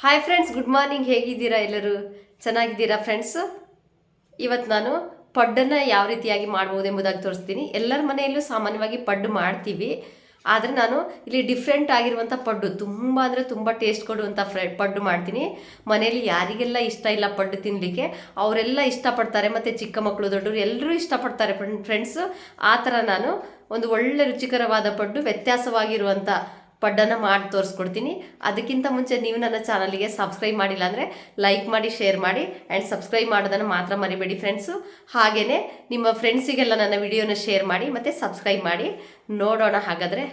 Hi friends, good morning. ಹೇಗಿದ್ದೀರಾ ಎಲ್ಲರೂ? ಚೆನ್ನಾಗಿದ್ದೀರಾ ಫ್ರೆಂಡ್ಸ್? ಇವತ್ತು ನಾನು ಪಡ್ಡನ್ನು ಯಾವ ರೀತಿಯಾಗಿ ಮಾಡ್ಬೋದು ಎಂಬುದಾಗಿ ತೋರಿಸ್ತೀನಿ. ಎಲ್ಲರ ಮನೆಯಲ್ಲೂ ಸಾಮಾನ್ಯವಾಗಿ ಪಡ್ಡು ಮಾಡ್ತೀವಿ, ಆದರೆ ನಾನು ಇಲ್ಲಿ ಡಿಫ್ರೆಂಟ್ ಆಗಿರುವಂಥ ಪಡ್ಡು, ತುಂಬ ಅಂದರೆ ತುಂಬ ಟೇಸ್ಟ್ ಕೊಡುವಂಥ ಪಡ್ಡು ಮಾಡ್ತೀನಿ. ಮನೆಯಲ್ಲಿ ಯಾರಿಗೆಲ್ಲ ಇಷ್ಟ ಇಲ್ಲ ಪಡ್ಡು ತಿನ್ನಲಿಕ್ಕೆ, ಅವರೆಲ್ಲ ಇಷ್ಟಪಡ್ತಾರೆ. ಮತ್ತು ಚಿಕ್ಕ ಮಕ್ಕಳು ದೊಡ್ಡವರು ಎಲ್ಲರೂ ಇಷ್ಟಪಡ್ತಾರೆ ಫ್ರೆಂಡ್ಸ್. ಆ ಥರ ನಾನು ಒಂದು ಒಳ್ಳೆ ರುಚಿಕರವಾದ ಪಡ್ಡು, ವ್ಯತ್ಯಾಸವಾಗಿರುವಂಥ ಪಡ್ಡನ್ನು ಮಾಡಿ ತೋರಿಸ್ಕೊಡ್ತೀನಿ. ಅದಕ್ಕಿಂತ ಮುಂಚೆ ನೀವು ನನ್ನ ಚಾನಲ್ಗೆ ಸಬ್ಸ್ಕ್ರೈಬ್ ಮಾಡಿಲ್ಲ ಅಂದರೆ ಲೈಕ್ ಮಾಡಿ, ಶೇರ್ ಮಾಡಿ ಆ್ಯಂಡ್ ಸಬ್ಸ್ಕ್ರೈಬ್ ಮಾಡೋದನ್ನು ಮಾತ್ರ ಮರಿಬೇಡಿ ಫ್ರೆಂಡ್ಸು. ಹಾಗೆಯೇ ನಿಮ್ಮ ಫ್ರೆಂಡ್ಸಿಗೆಲ್ಲ ನನ್ನ ವಿಡಿಯೋನ ಶೇರ್ ಮಾಡಿ ಮತ್ತು ಸಬ್ಸ್ಕ್ರೈಬ್ ಮಾಡಿ. ನೋಡೋಣ ಹಾಗಾದರೆ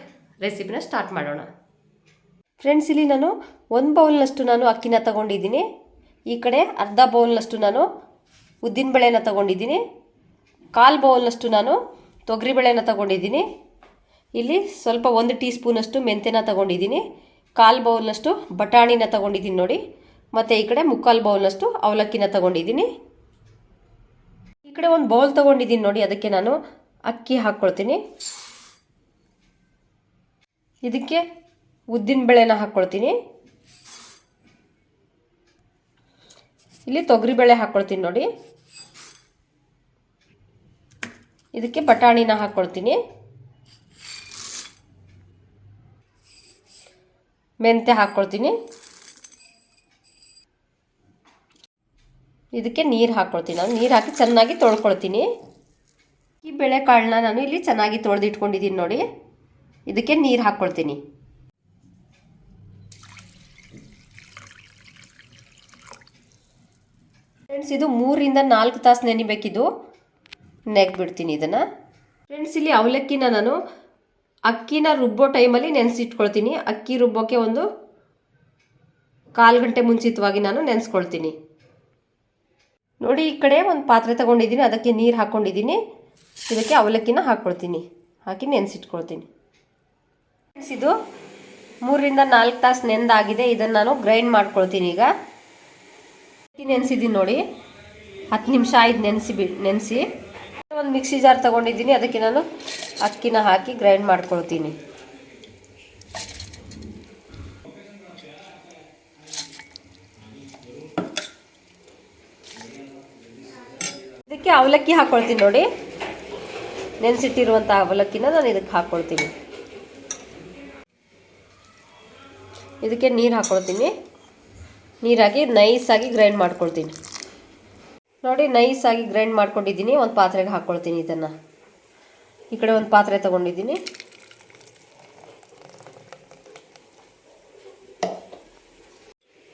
ರೆಸಿಪಿನ ಸ್ಟಾರ್ಟ್ ಮಾಡೋಣ. ಫ್ರೆಂಡ್ಸ್, ಇಲ್ಲಿ ನಾನು 1 ಬೌಲ್ನಷ್ಟು ನಾನು ಅಕ್ಕಿನ ತಗೊಂಡಿದ್ದೀನಿ. ಈ ಕಡೆ ಅರ್ಧ ಬೌಲ್ನಷ್ಟು ನಾನು ಉದ್ದಿನಬೇಳೆನ ತಗೊಂಡಿದ್ದೀನಿ. 1/4 ಬೌಲ್ನಷ್ಟು ನಾನು ತೊಗರಿಬೇಳೆನ ತಗೊಂಡಿದ್ದೀನಿ. ಇಲ್ಲಿ ಸ್ವಲ್ಪ 1 ಟೀ ಸ್ಪೂನಷ್ಟು ಮೆಂತ್ಯನ ತಗೊಂಡಿದ್ದೀನಿ. 1/4 ಬೌಲ್ನಷ್ಟು ಬಟಾಣಿನ ತಗೊಂಡಿದ್ದೀನಿ ನೋಡಿ. ಮತ್ತು ಈ ಕಡೆ 3/4 ಬೌಲ್ನಷ್ಟು ಅವಲಕ್ಕಿನ ತಗೊಂಡಿದ್ದೀನಿ. ಈ ಕಡೆ ಒಂದು ಬೌಲ್ ತಗೊಂಡಿದ್ದೀನಿ ನೋಡಿ. ಅದಕ್ಕೆ ನಾನು ಅಕ್ಕಿ ಹಾಕ್ಕೊಳ್ತೀನಿ. ಇದಕ್ಕೆ ಉದ್ದಿನಬೇಳೆನ ಹಾಕ್ಕೊಳ್ತೀನಿ. ಇಲ್ಲಿ ತೊಗರಿಬೇಳೆ ಹಾಕ್ಕೊಳ್ತೀನಿ ನೋಡಿ. ಇದಕ್ಕೆ ಬಟಾಣಿನ ಹಾಕ್ಕೊಳ್ತೀನಿ. ಮೆಂತ್ಯ ಹಾಕ್ಕೊಳ್ತೀನಿ. ಇದಕ್ಕೆ ನೀರು ಹಾಕ್ಕೊಳ್ತೀನಿ. ನಾನು ನೀರು ಹಾಕಿ ಚೆನ್ನಾಗಿ ತೊಳ್ಕೊಳ್ತೀನಿ. ಈ ಬೇಳೆಕಾಳನ್ನ ನಾನು ಇಲ್ಲಿ ಚೆನ್ನಾಗಿ ತೊಳೆದಿಟ್ಕೊಂಡಿದ್ದೀನಿ ನೋಡಿ. ಇದಕ್ಕೆ ನೀರು ಹಾಕ್ಕೊಳ್ತೀನಿ. ಫ್ರೆಂಡ್ಸ್, ಇದು 3ರಿಂದ 4 ತಾಸು ನೆನಿಬೇಕಿದು. ನೆಗ್ಬಿಡ್ತೀನಿ ಇದನ್ನು. ಫ್ರೆಂಡ್ಸ್, ಇಲ್ಲಿ ಅವಲಕ್ಕಿನ ನಾನು ಅಕ್ಕಿನ ರುಬ್ಬೋ ಟೈಮಲ್ಲಿ ನೆನೆಸಿಟ್ಕೊಳ್ತೀನಿ. ಅಕ್ಕಿ ರುಬ್ಬೋಕ್ಕೆ ಒಂದು 1/4 ಗಂಟೆ ಮುಂಚಿತವಾಗಿ ನಾನು ನೆನೆಸ್ಕೊಳ್ತೀನಿ ನೋಡಿ. ಈ ಕಡೆ ಒಂದು ಪಾತ್ರೆ ತಗೊಂಡಿದ್ದೀನಿ. ಅದಕ್ಕೆ ನೀರು ಹಾಕ್ಕೊಂಡಿದ್ದೀನಿ. ಇದಕ್ಕೆ ಅವಲಕ್ಕಿನ ಹಾಕ್ಕೊಳ್ತೀನಿ. ಹಾಕಿ ನೆನೆಸಿಟ್ಕೊಳ್ತೀನಿ. ಇದು 3ರಿಂದ 4 ತಾಸು ನೆಂದಾಗಿದೆ. ಇದನ್ನು ನಾನು ಗ್ರೈಂಡ್ ಮಾಡ್ಕೊಳ್ತೀನಿ. ಈಗ ಅಕ್ಕಿ ನೆನೆಸಿದ್ದೀನಿ ನೋಡಿ. 10 ನಿಮಿಷ ಆಯ್ತು ನೆನೆಸಿ. ಒಂದು ಮಿಕ್ಸಿ ಜಾರ್ ತಗೊಂಡಿದ್ದೀನಿ. ಅದಕ್ಕೆ ನಾನು ಅಕ್ಕಿನ ಹಾಕಿ ಗ್ರೈಂಡ್ ಮಾಡ್ಕೊಳ್ತೀನಿ. ಇದಕ್ಕೆ ಅವಲಕ್ಕಿ ಹಾಕ್ಕೊಳ್ತೀನಿ ನೋಡಿ. ನೆನೆಸಿಟ್ಟಿರುವಂಥ ಅವಲಕ್ಕಿನ ನಾನು ಇದಕ್ಕೆ ಹಾಕ್ಕೊಳ್ತೀನಿ. ಇದಕ್ಕೆ ನೀರು ಹಾಕ್ಕೊಳ್ತೀನಿ. ನೀರಾಗಿ ನೈಸಾಗಿ ಗ್ರೈಂಡ್ ಮಾಡ್ಕೊಳ್ತೀನಿ ನೋಡಿ. ನೈಸಾಗಿ ಗ್ರೈಂಡ್ ಮಾಡ್ಕೊಂಡಿದ್ದೀನಿ. ಒಂದು ಪಾತ್ರೆಗೆ ಹಾಕ್ಕೊಳ್ತೀನಿ ಇದನ್ನು. ಈ ಕಡೆ ಒಂದು ಪಾತ್ರೆ ತಗೊಂಡಿದ್ದೀನಿ.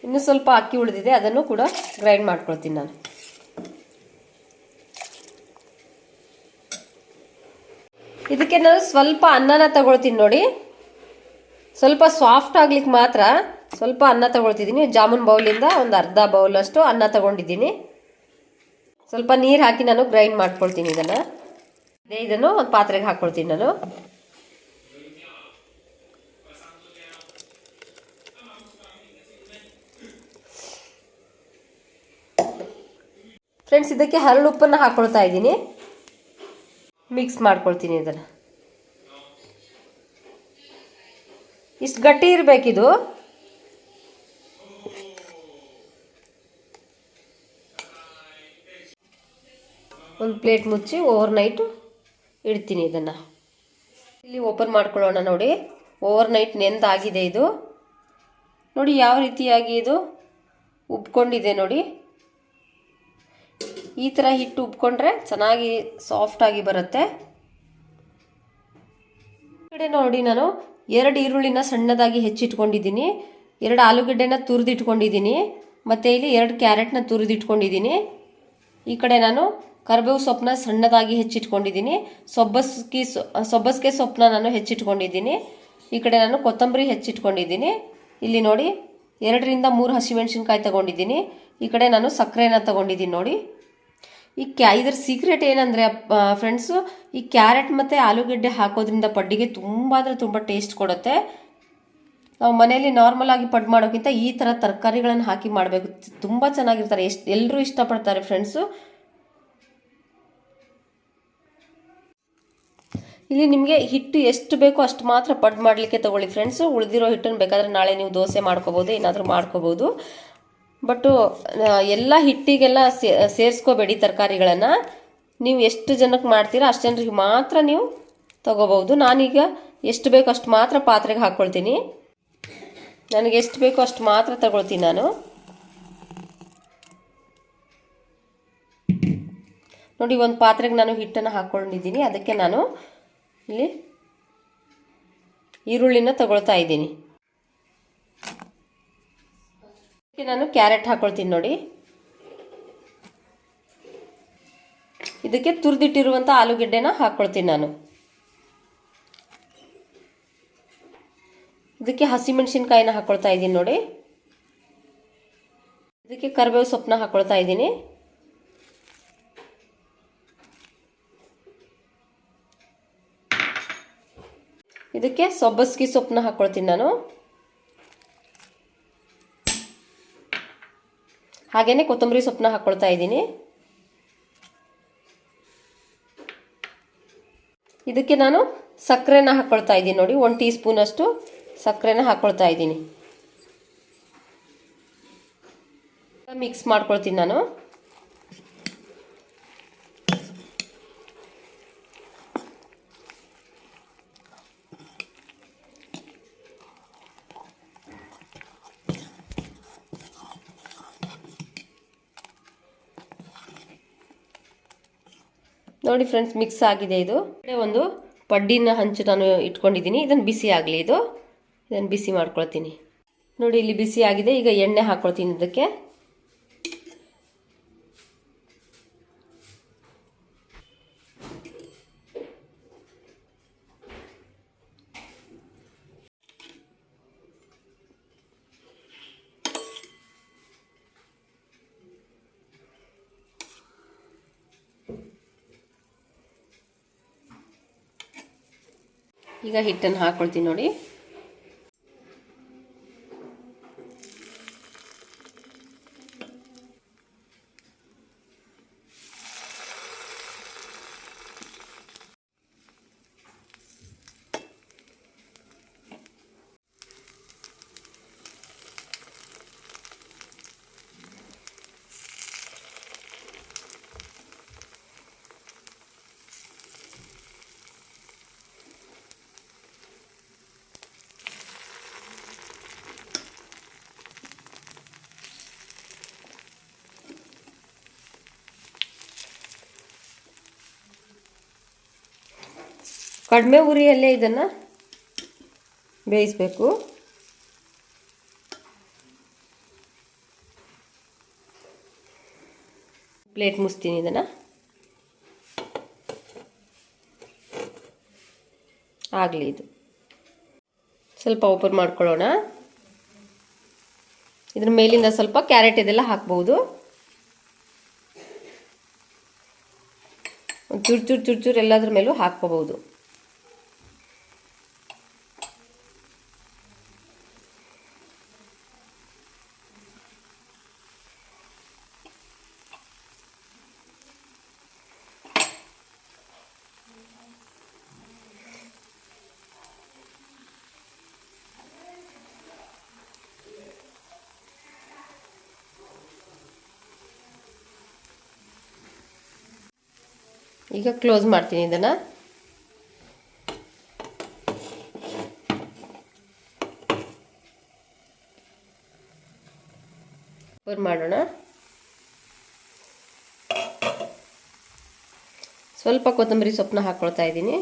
ಇನ್ನೂ ಸ್ವಲ್ಪ ಅಕ್ಕಿ ಉಳಿದಿದೆ, ಅದನ್ನು ಕೂಡ ಗ್ರೈಂಡ್ ಮಾಡ್ಕೊಳ್ತೀನಿ ನಾನು. ಇದಕ್ಕೆ ನಾನು ಸ್ವಲ್ಪ ಅನ್ನನ ತಗೊಳ್ತೀನಿ ನೋಡಿ. ಸ್ವಲ್ಪ ಸಾಫ್ಟ್ ಆಗ್ಲಿಕ್ಕೆ ಮಾತ್ರ ಸ್ವಲ್ಪ ಅನ್ನ ತಗೊಳ್ತಿದ್ದೀನಿ. ಜಾಮೂನ್ ಬೌಲಿಂದ ಒಂದು ಅರ್ಧ ಬೌಲಷ್ಟು ಅನ್ನ ತಗೊಂಡಿದ್ದೀನಿ. ಸ್ವಲ್ಪ ನೀರು ಹಾಕಿ ನಾನು ಗ್ರೈಂಡ್ ಮಾಡ್ಕೊಳ್ತೀನಿ ಇದನ್ನು ಒಂದು ಪಾತ್ರೆಗೆ ಹಾಕ್ಕೊಳ್ತೀನಿ ನಾನು. ಫ್ರೆಂಡ್ಸ್, ಇದಕ್ಕೆ ಹರಳುಪ್ಪನ್ನು ಹಾಕ್ಕೊಳ್ತಾ ಇದ್ದೀನಿ. ಮಿಕ್ಸ್ ಮಾಡ್ಕೊಳ್ತೀನಿ ಇದನ್ನು. ಇಷ್ಟು ಗಟ್ಟಿ ಇರಬೇಕಿದು. ಒಂದು ಪ್ಲೇಟ್ ಮುಚ್ಚಿ ಓವರ್ ನೈಟು ಇಡ್ತೀನಿ ಇದನ್ನು. ಇಲ್ಲಿ ಓಪನ್ ಮಾಡ್ಕೊಳ್ಳೋಣ ನೋಡಿ. ಓವರ್ ನೈಟ್ ನೆಂದಾಗಿದೆ ಇದು ನೋಡಿ. ಯಾವ ರೀತಿಯಾಗಿ ಇದು ಉಬ್ಕೊಂಡಿದೆ ನೋಡಿ. ಈ ಥರ ಹಿಟ್ಟು ಉಬ್ಕೊಂಡ್ರೆ ಚೆನ್ನಾಗಿ ಸಾಫ್ಟಾಗಿ ಬರುತ್ತೆ. ಈ ಕಡೆ ನೋಡಿ, ನಾನು 2 ಈರುಳ್ಳಿನ ಸಣ್ಣದಾಗಿ ಹೆಚ್ಚಿಟ್ಕೊಂಡಿದ್ದೀನಿ. 2 ಆಲೂಗಡ್ಡೆನ ತುರಿದಿಟ್ಕೊಂಡಿದ್ದೀನಿ. ಮತ್ತು ಇಲ್ಲಿ 2 ಕ್ಯಾರೆಟ್ನ ತುರಿದಿಟ್ಕೊಂಡಿದ್ದೀನಿ. ಈ ಕಡೆ ನಾನು ಕರಿಬೇವು ಸೊಪ್ಪನ್ನ ಸಣ್ಣದಾಗಿ ಹೆಚ್ಚಿಟ್ಕೊಂಡಿದ್ದೀನಿ. ಸೊಬ್ಬಸಿಗೆ ಸೊಪ್ಪನ್ನ ನಾನು ಹೆಚ್ಚಿಟ್ಕೊಂಡಿದ್ದೀನಿ. ಈ ಕಡೆ ನಾನು ಕೊತ್ತಂಬರಿ ಹೆಚ್ಚಿಟ್ಕೊಂಡಿದ್ದೀನಿ. ಇಲ್ಲಿ ನೋಡಿ 2ರಿಂದ 3 ಹಸಿಮೆಣಸಿನ್ಕಾಯಿ ತಗೊಂಡಿದ್ದೀನಿ. ಈ ಕಡೆ ನಾನು ಸಕ್ಕರೆನ ತಗೊಂಡಿದ್ದೀನಿ ನೋಡಿ. ಇದರ ಸೀಕ್ರೆಟ್ ಏನಂದರೆ ಫ್ರೆಂಡ್ಸು, ಈ ಕ್ಯಾರೆಟ್ ಮತ್ತು ಆಲೂಗಡ್ಡೆ ಹಾಕೋದ್ರಿಂದ ಪಡ್ಡಿಗೆ ತುಂಬ ಅಂದರೆ ತುಂಬ ಟೇಸ್ಟ್ ಕೊಡುತ್ತೆ. ನಾವು ಮನೆಯಲ್ಲಿ ನಾರ್ಮಲ್ ಆಗಿ ಪಡ್ಡು ಮಾಡೋಕ್ಕಿಂತ ಈ ಥರ ತರಕಾರಿಗಳನ್ನು ಹಾಕಿ ಮಾಡಬೇಕು. ತುಂಬ ಚೆನ್ನಾಗಿರ್ತಾರೆ. ಎಲ್ಲರೂ ಇಷ್ಟಪಡ್ತಾರೆ ಫ್ರೆಂಡ್ಸು. ಇಲ್ಲಿ ನಿಮಗೆ ಹಿಟ್ಟು ಎಷ್ಟು ಬೇಕೋ ಅಷ್ಟು ಮಾತ್ರ ಪಡ್ಡು ಮಾಡಲಿಕ್ಕೆ ತೊಗೊಳ್ಳಿ ಫ್ರೆಂಡ್ಸು. ಉಳಿದಿರೋ ಹಿಟ್ಟನ್ನು ಬೇಕಾದರೆ ನಾಳೆ ನೀವು ದೋಸೆ ಮಾಡ್ಕೋಬೋದು, ಏನಾದರೂ ಮಾಡ್ಕೋಬೋದು. ಬಟ್ಟು ಎಲ್ಲ ಹಿಟ್ಟಿಗೆಲ್ಲ ಸೇರಿಸ್ಕೋಬೇಡಿ ತರಕಾರಿಗಳನ್ನು. ನೀವು ಎಷ್ಟು ಜನಕ್ಕೆ ಮಾಡ್ತೀರಾ ಅಷ್ಟು ಜನರಿಗೆ ಮಾತ್ರ ನೀವು ತೊಗೋಬೋದು. ನಾನೀಗ ಎಷ್ಟು ಬೇಕೋ ಅಷ್ಟು ಮಾತ್ರ ಪಾತ್ರೆಗೆ ಹಾಕ್ಕೊಳ್ತೀನಿ. ನನಗೆ ಎಷ್ಟು ಬೇಕೋ ಅಷ್ಟು ಮಾತ್ರ ತಗೊಳ್ತೀನಿ ನಾನು. ನೋಡಿ, ಒಂದು ಪಾತ್ರೆಗೆ ನಾನು ಹಿಟ್ಟನ್ನು ಹಾಕ್ಕೊಂಡಿದ್ದೀನಿ. ಅದಕ್ಕೆ ನಾನು ಇಲ್ಲಿ ಈರುಳ್ಳಿನ ತಗೊಳ್ತಾ ಇದ್ದೀನಿ. ಅದಕ್ಕೆ ನಾನು ಕ್ಯಾರೆಟ್ ಹಾಕ್ಕೊಳ್ತೀನಿ ನೋಡಿ. ಇದಕ್ಕೆ ತುರಿದಿಟ್ಟಿರುವಂಥ ಆಲೂಗೆಡ್ಡೆನ ಹಾಕ್ಕೊಳ್ತೀನಿ ನಾನು. ಇದಕ್ಕೆ ಹಸಿಮೆಣಸಿನ್ಕಾಯಿನ ಹಾಕ್ಕೊಳ್ತಾ ಇದ್ದೀನಿ ನೋಡಿ. ಇದಕ್ಕೆ ಕರಿಬೇವು ಸೊಪ್ಪನ್ನ ಹಾಕ್ಕೊಳ್ತಾ ಇದ್ದೀನಿ. ಇದಕ್ಕೆ ಸಬ್ಬಸಿಗೆ ಸೊಪ್ಪನ್ನ ಹಾಕ್ಕೊಳ್ತೀನಿ ನಾನು. ಹಾಗೇನೆ ಕೊತ್ತಂಬರಿ ಸೊಪ್ಪನ್ನ ಹಾಕ್ಕೊಳ್ತಾ ಇದ್ದೀನಿ. ಇದಕ್ಕೆ ನಾನು ಸಕ್ಕರೆನ ಹಾಕ್ಕೊಳ್ತಾ ಇದ್ದೀನಿ ನೋಡಿ. 1 ಟೀ ಸ್ಪೂನ್ ಅಷ್ಟು ಸಕ್ಕರೆನ ಹಾಕ್ಕೊಳ್ತಾ ಇದ್ದೀನಿ. ಮಿಕ್ಸ್ ಮಾಡ್ಕೊಳ್ತೀನಿ ನಾನು. ನೋಡಿ ಫ್ರೆಂಡ್ಸ್, ಮಿಕ್ಸ್ ಆಗಿದೆ. ಇದು ಒಂದು ಪಡ್ಡಿನ ಹಂಚು ನಾನು ಇಟ್ಕೊಂಡಿದ್ದೀನಿ. ಇದನ್ನು ಬಿಸಿ ಆಗಲಿ. ಇದನ್ನು ಬಿಸಿ ಮಾಡ್ಕೊಳ್ತೀನಿ ನೋಡಿ. ಇಲ್ಲಿ ಬಿಸಿ ಆಗಿದೆ. ಈಗ ಎಣ್ಣೆ ಹಾಕ್ಕೊಳ್ತೀನಿ ಇದಕ್ಕೆ. ಈಗ ಹಿಟ್ಟನ್ನು ಹಾಕ್ಕೊಳ್ತೀನಿ ನೋಡಿ. ಕಡಿಮೆ ಉರಿಯಲ್ಲೇ ಇದನ್ನು ಬೇಯಿಸಬೇಕು. ಪ್ಲೇಟ್ ಮುಚ್ತೀನಿ. ಇದನ್ನು ಆಗಲಿ. ಇದು ಸ್ವಲ್ಪ ಓಪನ್ ಮಾಡ್ಕೊಳ್ಳೋಣ. ಇದ್ರ ಮೇಲಿಂದ ಸ್ವಲ್ಪ ಕ್ಯಾರೆಟ್ ಇದೆಲ್ಲ ಹಾಕ್ಬೋದು. ಒಂದು ಚೂರು ಚೂರು ಎಲ್ಲದ್ರ ಮೇಲೂ ಹಾಕ್ಕೋಬಹುದು. ಈಗ ಕ್ಲೋಸ್ ಮಾಡ್ತೀನಿ ಇದನ್ನು. ಓಪನ್ ಮಾಡೋಣ. ಸ್ವಲ್ಪ ಕೊತ್ತಂಬರಿ ಸೊಪ್ಪನ್ನ ಹಾಕ್ಕೊಳ್ತಾ ಇದ್ದೀನಿ.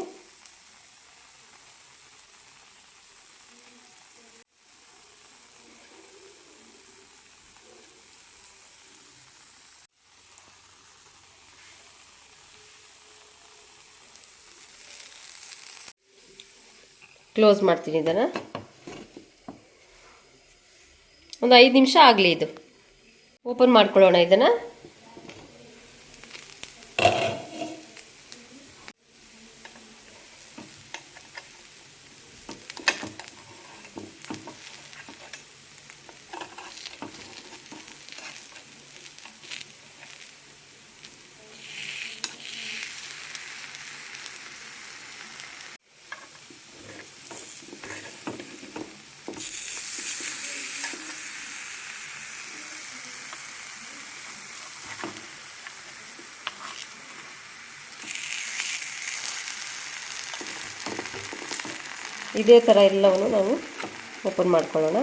ಕ್ಲೋಸ್ ಮಾಡ್ತೀನಿ ಇದನ್ನು. ಒಂದು 5 ನಿಮಿಷ ಆಗಲಿ. ಇದು ಓಪನ್ ಮಾಡ್ಕೊಳ್ಳೋಣ ಇದನ್ನು. ಇದೇ ಥರ ಎಲ್ಲವನ್ನು ನಾವು ಓಪನ್ ಮಾಡ್ಕೊಳ್ಳೋಣ.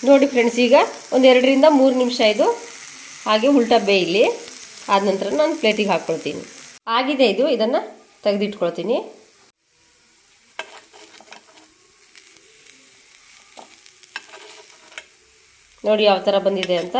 ನೋಡಿ ಫ್ರೆಂಡ್ಸ್, ಈಗ ಒಂದು 2-3 ನಿಮಿಷ ಇದು ಹಾಗೆ ಉಲ್ಟಾ ಬೇಯಲಿ. ಆದ ನಂತರ ನಾನು ಪ್ಲೇಟಿಗೆ ಹಾಕ್ಕೊಳ್ತೀನಿ. ಆಗಿದೆ ಇದು, ಇದನ್ನು ತೆಗೆದಿಟ್ಕೊಳ್ತೀನಿ. ನೋಡಿ ಯಾವ ಥರ ಬಂದಿದೆ ಅಂತ.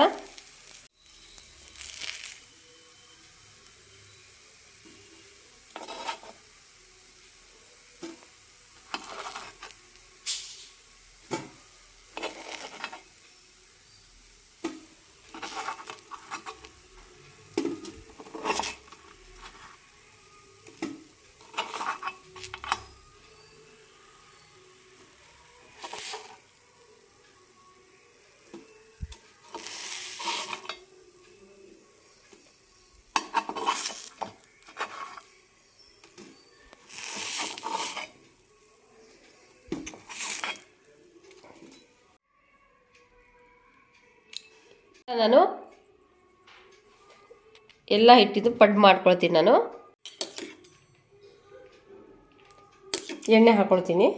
ನಾನು ಎಲ್ಲ ಹಿಟ್ಟಿದ್ದು ಪಡ್ಡು ಮಾಡ್ಕೊಳ್ತೀನಿ. ನಾನು ಎಣ್ಣೆ ಹಾಕ್ಕೊಳ್ತೀನಿ.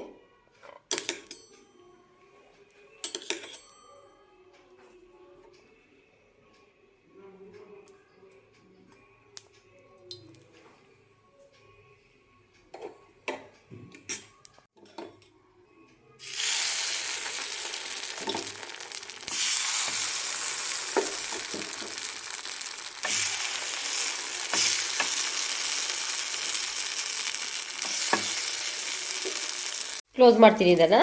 ಕ್ಲೋಸ್ ಮಾಡ್ತೀನಿ. ಇದನ್ನು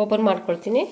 ಓಪನ್ ಮಾಡ್ಕೊಳ್ತೀನಿ.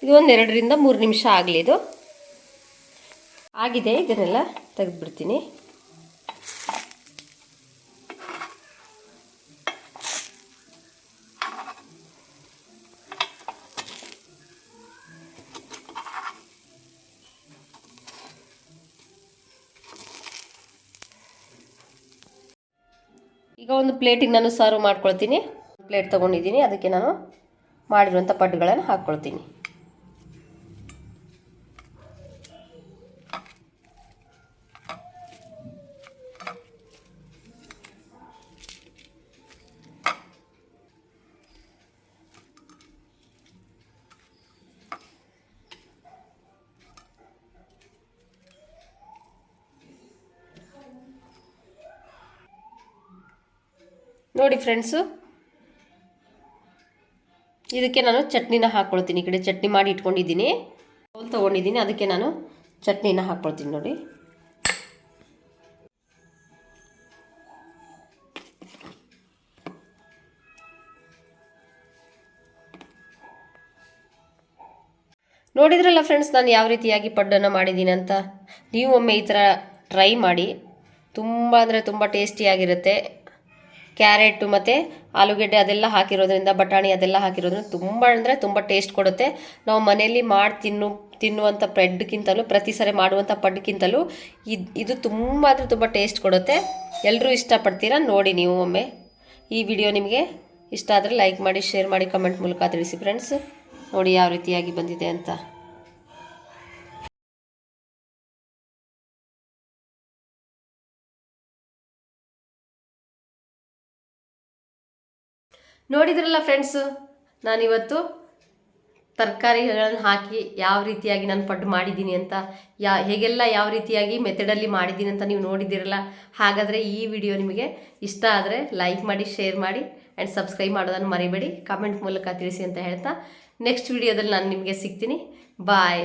ಇದು ಒಂದು 2-3 ನಿಮಿಷ ಆಗಲಿ. ಇದು ಆಗಿದೆ. ಇದನ್ನೆಲ್ಲ ತೆಗೆದುಬಿಡ್ತೀನಿ. ಈಗ ಒಂದು ಪ್ಲೇಟಿಗೆ ನಾನು ಸರ್ವ್ ಮಾಡ್ಕೊಳ್ತೀನಿ. ಪ್ಲೇಟ್ ತೊಗೊಂಡಿದ್ದೀನಿ, ಅದಕ್ಕೆ ನಾನು ಮಾಡಿರುವಂಥ ಪಡ್ಡುಗಳನ್ನು ಹಾಕ್ಕೊಳ್ತೀನಿ. ನೋಡಿ ಫ್ರೆಂಡ್ಸು, ಇದಕ್ಕೆ ನಾನು ಚಟ್ನಿನ ಹಾಕ್ಕೊಳ್ತೀನಿ. ಈ ಕಡೆ ಚಟ್ನಿ ಮಾಡಿ ಇಟ್ಕೊಂಡಿದ್ದೀನಿ, ಬೌಲ್ ತೊಗೊಂಡಿದ್ದೀನಿ, ಅದಕ್ಕೆ ನಾನು ಚಟ್ನಿನ ಹಾಕ್ಕೊಳ್ತೀನಿ. ನೋಡಿ, ನೋಡಿದ್ರಲ್ಲ ಫ್ರೆಂಡ್ಸ್, ನಾನು ಯಾವ ರೀತಿಯಾಗಿ ಪಡ್ಡನ್ನು ಮಾಡಿದ್ದೀನಿ ಅಂತ. ನೀವು ಒಮ್ಮೆ ಈ ಥರ ಟ್ರೈ ಮಾಡಿ. ತುಂಬ ಅಂದರೆ ತುಂಬ ಟೇಸ್ಟಿಯಾಗಿರುತ್ತೆ. ಕ್ಯಾರೆಟು ಮತ್ತು ಆಲೂಗೆಡ್ಡೆ ಅದೆಲ್ಲ ಹಾಕಿರೋದ್ರಿಂದ, ಬಟಾಣಿ ಅದೆಲ್ಲ ಹಾಕಿರೋದ್ರಿಂದ ತುಂಬ ಅಂದರೆ ತುಂಬ ಟೇಸ್ಟ್ ಕೊಡುತ್ತೆ. ನಾವು ಮನೆಯಲ್ಲಿ ಮಾಡಿ ತಿನ್ನುವಂಥ ಬ್ರೆಡ್ಗಿಂತಲೂ, ಪ್ರತಿ ಸರಿ ಮಾಡುವಂಥ ಪಡ್ಗಿಂತಲೂ ಇದು ತುಂಬ ಅಂದರೆ ತುಂಬ ಟೇಸ್ಟ್ ಕೊಡುತ್ತೆ. ಎಲ್ಲರೂ ಇಷ್ಟಪಡ್ತೀರಾ. ನೋಡಿ ನೀವು ಒಮ್ಮೆ. ಈ ವಿಡಿಯೋ ನಿಮಗೆ ಇಷ್ಟ ಆದರೆ ಲೈಕ್ ಮಾಡಿ, ಶೇರ್ ಮಾಡಿ, ಕಮೆಂಟ್ ಮೂಲಕ ತಿಳಿಸಿ ಫ್ರೆಂಡ್ಸ್. ನೋಡಿ ಯಾವ ರೀತಿಯಾಗಿ ಬಂದಿದೆ ಅಂತ. ನೋಡಿದ್ರಲ್ಲ ಫ್ರೆಂಡ್ಸು, ನಾನಿವತ್ತು ತರಕಾರಿಗಳನ್ನು ಹಾಕಿ ಯಾವ ರೀತಿಯಾಗಿ ನಾನು ಪಡ್ಡು ಮಾಡಿದ್ದೀನಿ ಅಂತ, ಹೇಗೆಲ್ಲ ಯಾವ ರೀತಿಯಾಗಿ ಮೆಥಡಲ್ಲಿ ಮಾಡಿದ್ದೀನಿ ಅಂತ ನೀವು ನೋಡಿದ್ದೀರಲ್ಲ. ಹಾಗಾದರೆ ಈ ವಿಡಿಯೋ ನಿಮಗೆ ಇಷ್ಟ ಆದರೆ ಲೈಕ್ ಮಾಡಿ, ಶೇರ್ ಮಾಡಿ ಆ್ಯಂಡ್ ಸಬ್ಸ್ಕ್ರೈಬ್ ಮಾಡೋದನ್ನು ಮರಿಬೇಡಿ. ಕಮೆಂಟ್ ಮೂಲಕ ತಿಳಿಸಿ ಅಂತ ಹೇಳ್ತಾ ನೆಕ್ಸ್ಟ್ ವಿಡಿಯೋದಲ್ಲಿ ನಾನು ನಿಮಗೆ ಸಿಗ್ತೀನಿ. ಬಾಯ್.